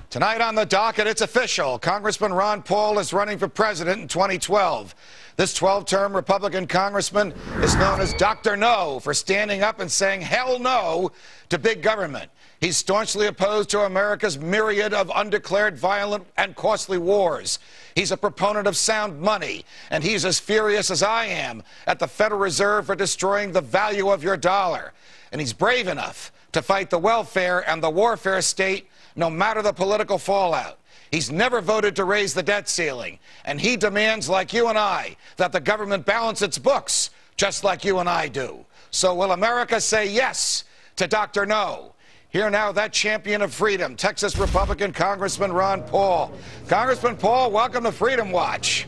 Tonight on the docket, it's official. Congressman Ron Paul is running for president in 2012. This 12-term Republican congressman is known as Dr. No for standing up and saying hell no to big government. He's staunchly opposed to America's myriad of undeclared violent and costly wars. He's a proponent of sound money, and he's as furious as I am at the Federal Reserve for destroying the value of your dollar. And he's brave enough to fight the welfare and the warfare state no matter the political fallout. He's never voted to raise the debt ceiling, and he demands, like you and I, that the government balance its books, just like you and I do. So will America say yes to Dr. No? Here now, that champion of freedom, Texas Republican Congressman Ron Paul. Congressman Paul, welcome to Freedom Watch.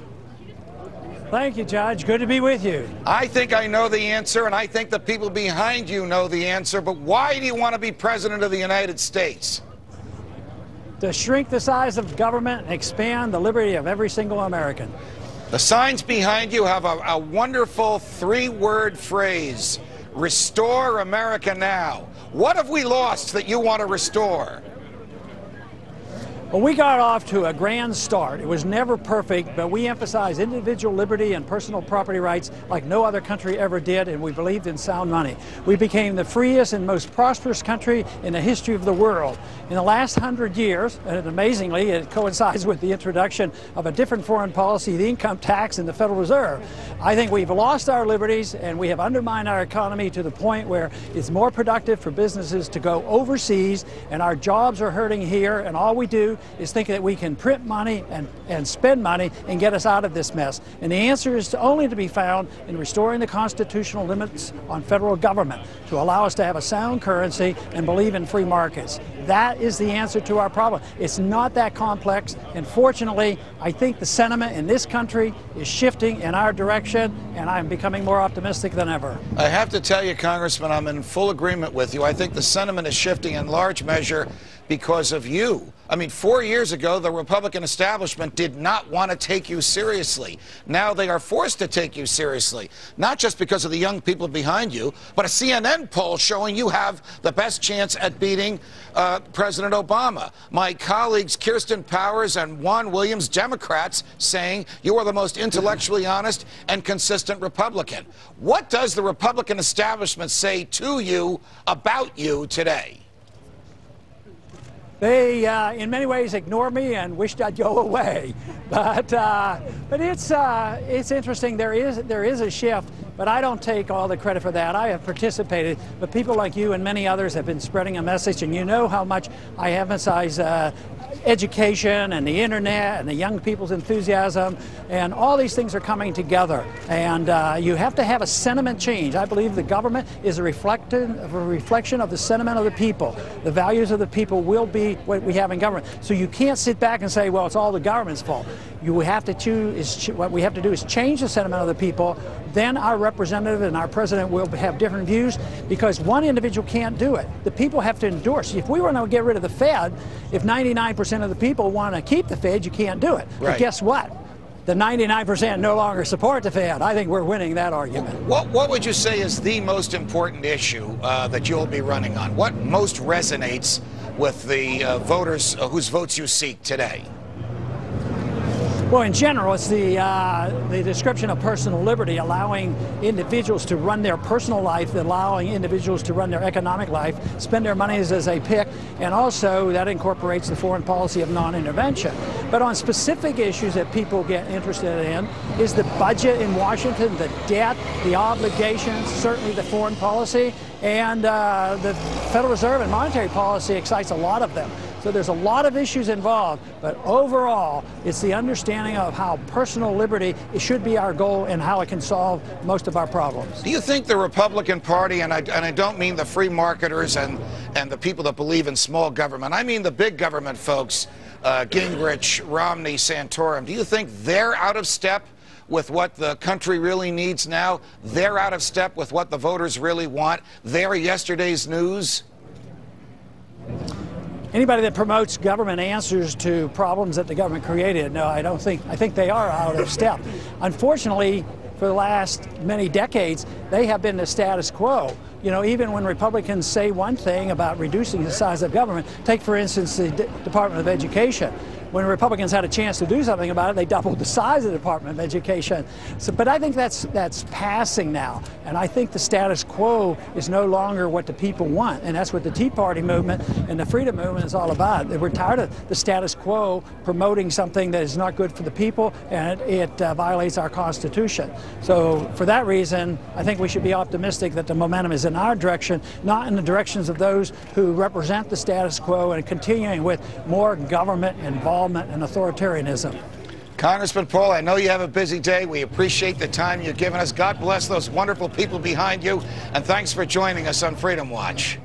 Thank you, Judge. Good to be with you. I think I know the answer, and I think the people behind you know the answer, but why do you want to be president of the United States? To shrink the size of government and expand the liberty of every single American. The signs behind you have a wonderful three-word phrase: restore America now. What have we lost that you want to restore? Well, we got off to a grand start. It was never perfect, but we emphasized individual liberty and personal property rights like no other country ever did, and we believed in sound money. We became the freest and most prosperous country in the history of the world. In the last 100 years, and amazingly, it coincides with the introduction of a different foreign policy, the income tax and the Federal Reserve. I think we've lost our liberties, and we have undermined our economy to the point where it's more productive for businesses to go overseas, and our jobs are hurting here, and all we do is think that we can print money and spend money and get us out of this mess. And the answer is only to be found in restoring the constitutional limits on federal government to allow us to have a sound currency and believe in free markets. That is the answer to our problem. It's not that complex, and fortunately, I think the sentiment in this country is shifting in our direction, and I'm becoming more optimistic than ever. I have to tell you, Congressman, I'm in full agreement with you. I think the sentiment is shifting in large measure because of you. I mean, 4 years ago, the Republican establishment did not want to take you seriously. Now they are forced to take you seriously, not just because of the young people behind you, but a CNN poll showing you have the best chance at beating President Obama. My colleagues Kirsten Powers and Juan Williams, Democrats, saying you are the most intellectually honest and consistent Republican. What does the Republican establishment say to you about you today? They, in many ways, ignore me and wished I'd go away. But it's interesting. There is a shift, but I don't take all the credit for that. I have participated, but people like you and many others have been spreading a message, and you know how much I emphasize education and the internet and the young people's enthusiasm, and all these things are coming together. And you have to have a sentiment change. I believe the government is a reflection of the sentiment of the people. The values of the people will be what we have in government. So you can't sit back and say, well, it's all the government's fault. What we have to do is change the sentiment of the people. Then our representative and our president will have different views, because one individual can't do it. The people have to endorse. If we were to get rid of the Fed, if 99% of the people want to keep the Fed, you can't do it. Right. But guess what? The 99% no longer support the Fed. I think we're winning that argument. What would you say is the most important issue that you'll be running on? What most resonates with the voters whose votes you seek today? Well, in general, it's the description of personal liberty, allowing individuals to run their personal life, allowing individuals to run their economic life, spend their monies as they pick, and also that incorporates the foreign policy of non-intervention. But on specific issues that people get interested in is the budget in Washington, the debt, the obligations, certainly the foreign policy, and the Federal Reserve and monetary policy excites a lot of them. So there's a lot of issues involved, but overall, it's the understanding of how personal liberty should be our goal and how it can solve most of our problems. Do you think the Republican Party, and I don't mean the free marketers and the people that believe in small government, I mean the big government folks, Gingrich, Romney, Santorum, do you think they're out of step with what the country really needs now? They're out of step with what the voters really want? They're yesterday's news? Anybody that promotes government answers to problems that the government created, no, I don't think. I think they are out of step. Unfortunately, for the last many decades, they have been the status quo. You know, even when Republicans say one thing about reducing the size of government, take for instance the Department of Education. When Republicans had a chance to do something about it, they doubled the size of the Department of Education. So, but I think that's passing now, and I think the status quo is no longer what the people want, and that's what the Tea Party movement and the Freedom Movement is all about. We're tired of the status quo promoting something that is not good for the people, and it violates our Constitution. So for that reason, I think we should be optimistic that the momentum is in our direction, not in the directions of those who represent the status quo and continuing with more government involvement and authoritarianism. Congressman Paul, I know you have a busy day. We appreciate the time you've given us. God bless those wonderful people behind you, and thanks for joining us on Freedom Watch.